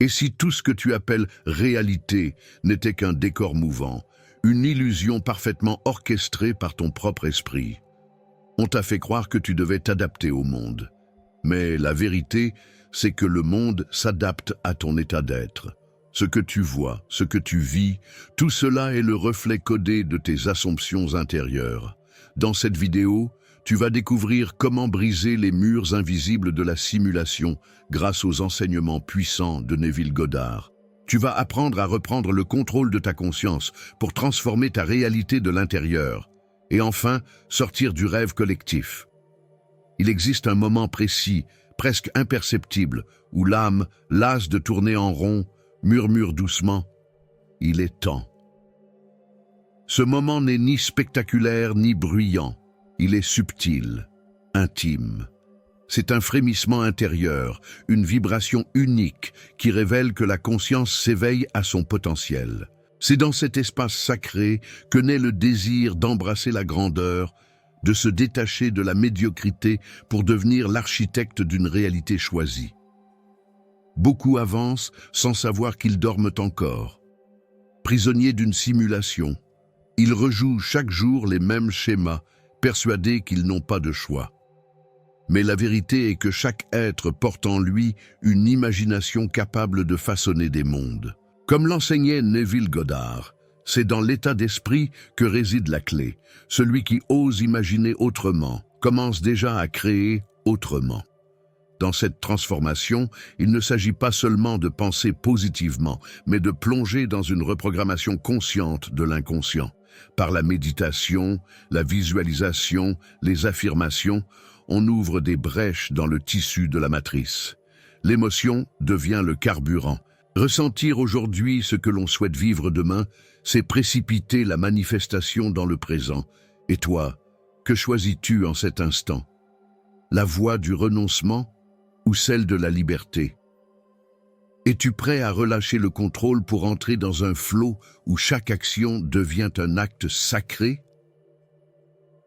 Et si tout ce que tu appelles réalité n'était qu'un décor mouvant, une illusion parfaitement orchestrée par ton propre esprit? On t'a fait croire que tu devais t'adapter au monde. Mais la vérité, c'est que le monde s'adapte à ton état d'être. Ce que tu vois, ce que tu vis, tout cela est le reflet codé de tes assumptions intérieures. Dans cette vidéo, tu vas découvrir comment briser les murs invisibles de la simulation grâce aux enseignements puissants de Neville Goddard. Tu vas apprendre à reprendre le contrôle de ta conscience pour transformer ta réalité de l'intérieur et enfin sortir du rêve collectif. Il existe un moment précis, presque imperceptible, où l'âme, lasse de tourner en rond, murmure doucement « Il est temps ». Ce moment n'est ni spectaculaire ni bruyant, il est subtil, intime. C'est un frémissement intérieur, une vibration unique qui révèle que la conscience s'éveille à son potentiel. C'est dans cet espace sacré que naît le désir d'embrasser la grandeur, de se détacher de la médiocrité pour devenir l'architecte d'une réalité choisie. Beaucoup avancent sans savoir qu'ils dorment encore. Prisonniers d'une simulation, ils rejouent chaque jour les mêmes schémas, persuadés qu'ils n'ont pas de choix. Mais la vérité est que chaque être porte en lui une imagination capable de façonner des mondes. Comme l'enseignait Neville Goddard, c'est dans l'état d'esprit que réside la clé. Celui qui ose imaginer autrement commence déjà à créer autrement. Dans cette transformation, il ne s'agit pas seulement de penser positivement, mais de plonger dans une reprogrammation consciente de l'inconscient. Par la méditation, la visualisation, les affirmations, on ouvre des brèches dans le tissu de la matrice. L'émotion devient le carburant. Ressentir aujourd'hui ce que l'on souhaite vivre demain, c'est précipiter la manifestation dans le présent. Et toi, que choisis-tu en cet instant? La voie du renoncement ou celle de la liberté? Es-tu prêt à relâcher le contrôle pour entrer dans un flot où chaque action devient un acte sacré?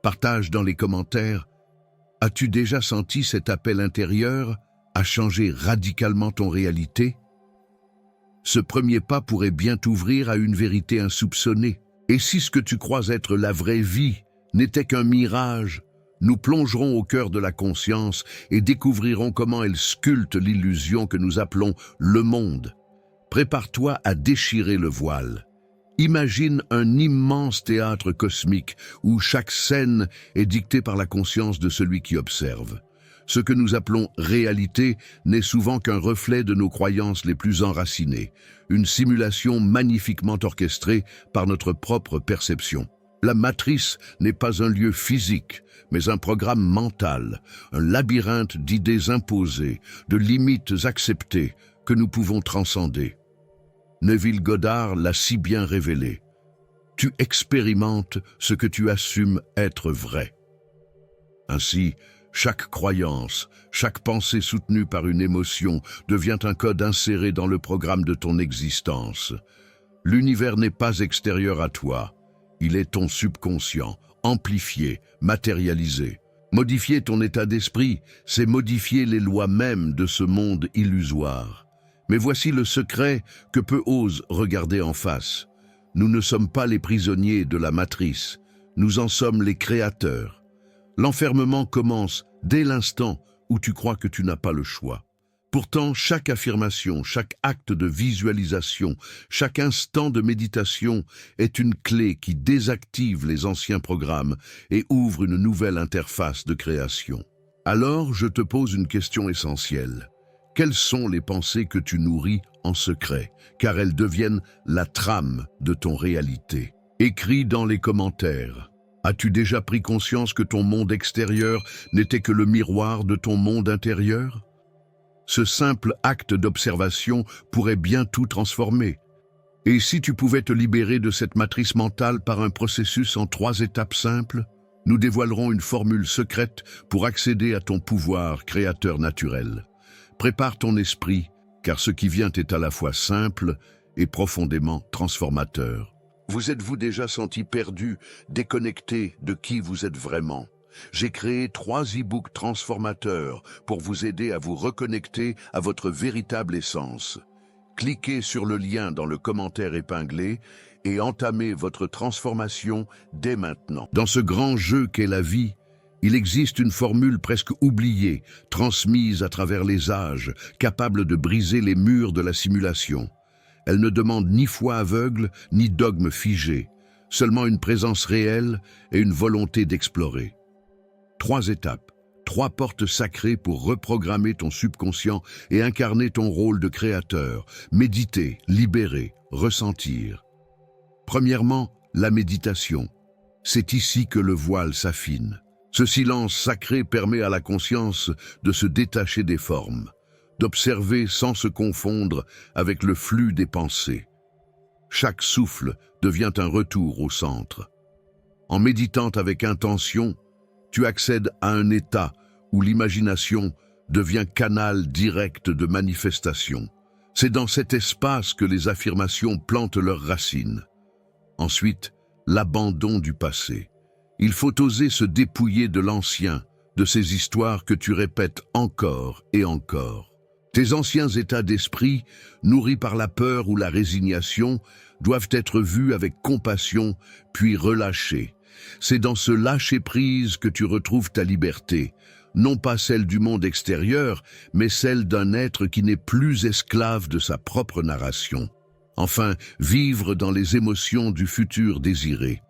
Partage dans les commentaires. As-tu déjà senti cet appel intérieur à changer radicalement ton réalité? Ce premier pas pourrait bien t'ouvrir à une vérité insoupçonnée. Et si ce que tu crois être la vraie vie n'était qu'un mirage, nous plongerons au cœur de la conscience et découvrirons comment elle sculpte l'illusion que nous appelons le monde. Prépare-toi à déchirer le voile. Imagine un immense théâtre cosmique où chaque scène est dictée par la conscience de celui qui observe. Ce que nous appelons réalité n'est souvent qu'un reflet de nos croyances les plus enracinées, une simulation magnifiquement orchestrée par notre propre perception. La matrice n'est pas un lieu physique, mais un programme mental, un labyrinthe d'idées imposées, de limites acceptées que nous pouvons transcender. Neville Goddard l'a si bien révélé. Tu expérimentes ce que tu assumes être vrai. Ainsi, chaque croyance, chaque pensée soutenue par une émotion devient un code inséré dans le programme de ton existence. L'univers n'est pas extérieur à toi. Il est ton subconscient, amplifié, matérialisé. Modifier ton état d'esprit, c'est modifier les lois mêmes de ce monde illusoire. Mais voici le secret que peu osent regarder en face. Nous ne sommes pas les prisonniers de la matrice, nous en sommes les créateurs. L'enfermement commence dès l'instant où tu crois que tu n'as pas le choix. Pourtant, chaque affirmation, chaque acte de visualisation, chaque instant de méditation est une clé qui désactive les anciens programmes et ouvre une nouvelle interface de création. Alors, je te pose une question essentielle. Quelles sont les pensées que tu nourris en secret, car elles deviennent la trame de ton réalité? Écris dans les commentaires. As-tu déjà pris conscience que ton monde extérieur n'était que le miroir de ton monde intérieur? Ce simple acte d'observation pourrait bien tout transformer. Et si tu pouvais te libérer de cette matrice mentale par un processus en 3 étapes simples, nous dévoilerons une formule secrète pour accéder à ton pouvoir créateur naturel. Prépare ton esprit, car ce qui vient est à la fois simple et profondément transformateur. Vous êtes-vous déjà senti perdu, déconnecté de qui vous êtes vraiment? J'ai créé 3 e-books transformateurs pour vous aider à vous reconnecter à votre véritable essence. Cliquez sur le lien dans le commentaire épinglé et entamez votre transformation dès maintenant. Dans ce grand jeu qu'est la vie, il existe une formule presque oubliée, transmise à travers les âges, capable de briser les murs de la simulation. Elle ne demande ni foi aveugle, ni dogme figé, seulement une présence réelle et une volonté d'explorer. 3 étapes, 3 portes sacrées pour reprogrammer ton subconscient et incarner ton rôle de créateur, méditer, libérer, ressentir. Premièrement, la méditation. C'est ici que le voile s'affine. Ce silence sacré permet à la conscience de se détacher des formes, d'observer sans se confondre avec le flux des pensées. Chaque souffle devient un retour au centre. En méditant avec intention, tu accèdes à un état où l'imagination devient canal direct de manifestation. C'est dans cet espace que les affirmations plantent leurs racines. Ensuite, l'abandon du passé. Il faut oser se dépouiller de l'ancien, de ces histoires que tu répètes encore et encore. Tes anciens états d'esprit, nourris par la peur ou la résignation, doivent être vus avec compassion, puis relâchés. C'est dans ce lâcher-prise que tu retrouves ta liberté, non pas celle du monde extérieur, mais celle d'un être qui n'est plus esclave de sa propre narration. Enfin, vivre dans les émotions du futur désiré.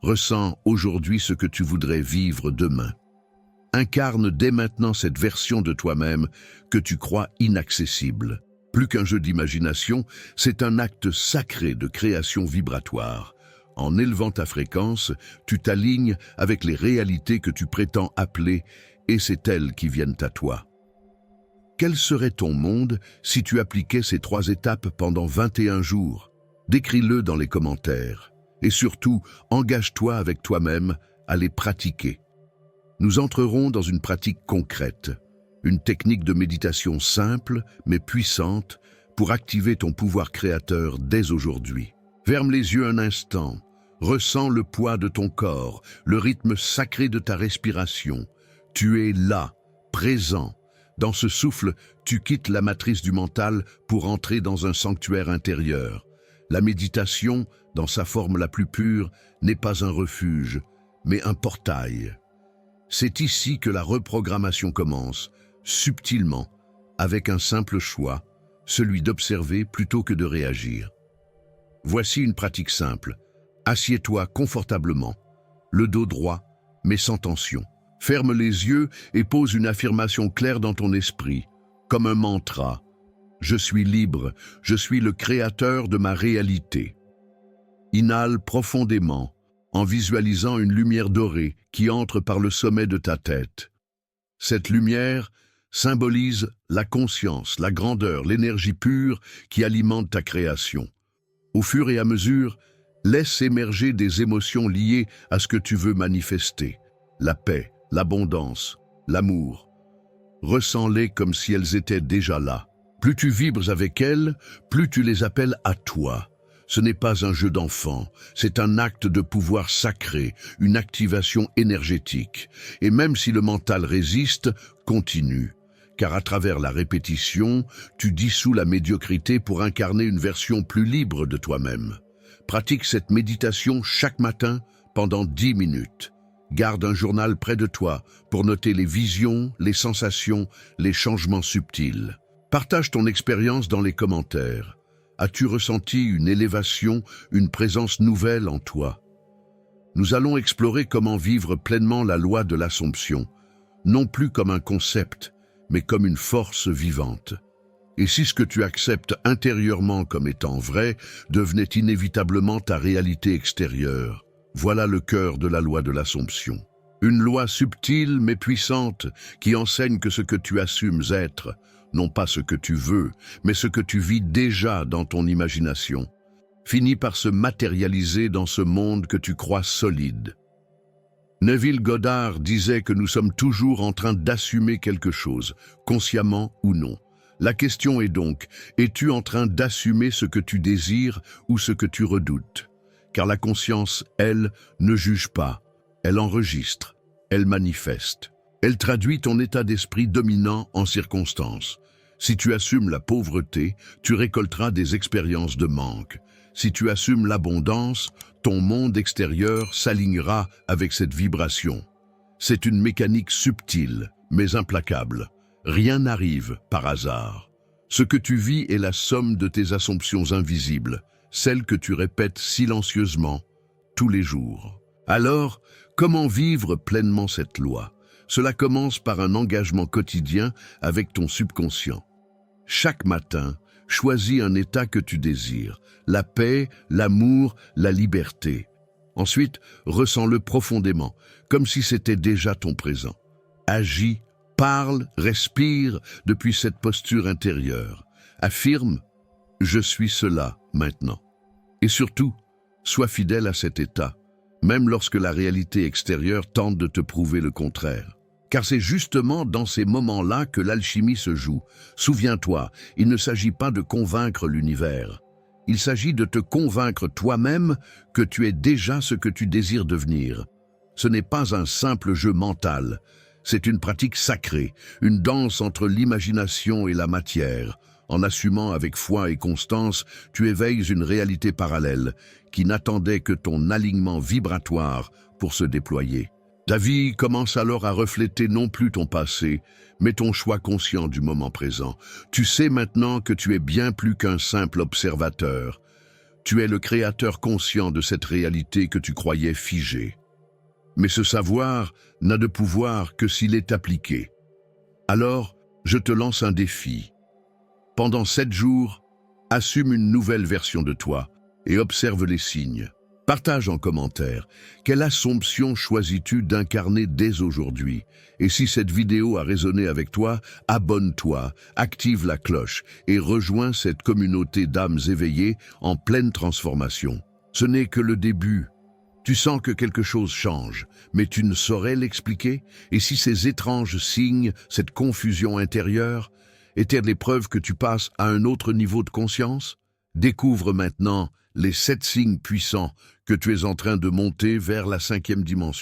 Ressens aujourd'hui ce que tu voudrais vivre demain. Incarne dès maintenant cette version de toi-même que tu crois inaccessible. Plus qu'un jeu d'imagination, c'est un acte sacré de création vibratoire. En élevant ta fréquence, tu t'alignes avec les réalités que tu prétends appeler et c'est elles qui viennent à toi. Quel serait ton monde si tu appliquais ces 3 étapes pendant 21 jours? Décris-le dans les commentaires. Et surtout, engage-toi avec toi-même à les pratiquer. Nous entrerons dans une pratique concrète, une technique de méditation simple mais puissante pour activer ton pouvoir créateur dès aujourd'hui. Ferme les yeux un instant, ressens le poids de ton corps, le rythme sacré de ta respiration. Tu es là, présent. Dans ce souffle, tu quittes la matrice du mental pour entrer dans un sanctuaire intérieur. La méditation, dans sa forme la plus pure, n'est pas un refuge, mais un portail. C'est ici que la reprogrammation commence, subtilement, avec un simple choix, celui d'observer plutôt que de réagir. Voici une pratique simple. Assieds-toi confortablement, le dos droit, mais sans tension. Ferme les yeux et pose une affirmation claire dans ton esprit, comme un mantra. Je suis libre, je suis le créateur de ma réalité. Inhale profondément, en visualisant une lumière dorée qui entre par le sommet de ta tête. Cette lumière symbolise la conscience, la grandeur, l'énergie pure qui alimente ta création. Au fur et à mesure, laisse émerger des émotions liées à ce que tu veux manifester. La paix, l'abondance, l'amour. Ressens-les comme si elles étaient déjà là. Plus tu vibres avec elles, plus tu les appelles à toi. Ce n'est pas un jeu d'enfant, c'est un acte de pouvoir sacré, une activation énergétique. Et même si le mental résiste, continue. Car à travers la répétition, tu dissous la médiocrité pour incarner une version plus libre de toi-même. Pratique cette méditation chaque matin pendant 10 minutes. Garde un journal près de toi pour noter les visions, les sensations, les changements subtils. Partage ton expérience dans les commentaires. As-tu ressenti une élévation, une présence nouvelle en toi? Nous allons explorer comment vivre pleinement la loi de l'Assomption, non plus comme un concept, mais comme une force vivante. Et si ce que tu acceptes intérieurement comme étant vrai devenait inévitablement ta réalité extérieure, voilà le cœur de la loi de l'Assomption. Une loi subtile mais puissante qui enseigne que ce que tu assumes être, non pas ce que tu veux, mais ce que tu vis déjà dans ton imagination, finit par se matérialiser dans ce monde que tu crois solide. Neville Goddard disait que nous sommes toujours en train d'assumer quelque chose, consciemment ou non. La question est donc, es-tu en train d'assumer ce que tu désires ou ce que tu redoutes? Car la conscience, elle, ne juge pas, elle enregistre, elle manifeste. Elle traduit ton état d'esprit dominant en circonstance. Si tu assumes la pauvreté, tu récolteras des expériences de manque. Si tu assumes l'abondance, ton monde extérieur s'alignera avec cette vibration. C'est une mécanique subtile, mais implacable. Rien n'arrive par hasard. Ce que tu vis est la somme de tes assumptions invisibles, celles que tu répètes silencieusement, tous les jours. Alors, comment vivre pleinement cette loi? Cela commence par un engagement quotidien avec ton subconscient. Chaque matin, choisis un état que tu désires, la paix, l'amour, la liberté. Ensuite, ressens-le profondément, comme si c'était déjà ton présent. Agis, parle, respire depuis cette posture intérieure. Affirme « Je suis cela maintenant ». Et surtout, sois fidèle à cet état, même lorsque la réalité extérieure tente de te prouver le contraire. Car c'est justement dans ces moments-là que l'alchimie se joue. Souviens-toi, il ne s'agit pas de convaincre l'univers. Il s'agit de te convaincre toi-même que tu es déjà ce que tu désires devenir. Ce n'est pas un simple jeu mental, c'est une pratique sacrée, une danse entre l'imagination et la matière. En assumant avec foi et constance, tu éveilles une réalité parallèle qui n'attendait que ton alignement vibratoire pour se déployer. Ta vie commence alors à refléter non plus ton passé, mais ton choix conscient du moment présent. Tu sais maintenant que tu es bien plus qu'un simple observateur. Tu es le créateur conscient de cette réalité que tu croyais figée. Mais ce savoir n'a de pouvoir que s'il est appliqué. Alors, je te lance un défi. Pendant 7 jours, assume une nouvelle version de toi et observe les signes. Partage en commentaire, quelle assomption choisis-tu d'incarner dès aujourd'hui? Et si cette vidéo a résonné avec toi, abonne-toi, active la cloche et rejoins cette communauté d'âmes éveillées en pleine transformation. Ce n'est que le début. Tu sens que quelque chose change, mais tu ne saurais l'expliquer? Et si ces étranges signes, cette confusion intérieure, étaient les preuves que tu passes à un autre niveau de conscience? Découvre maintenant les 7 signes puissants que tu es en train de monter vers la 5e dimension.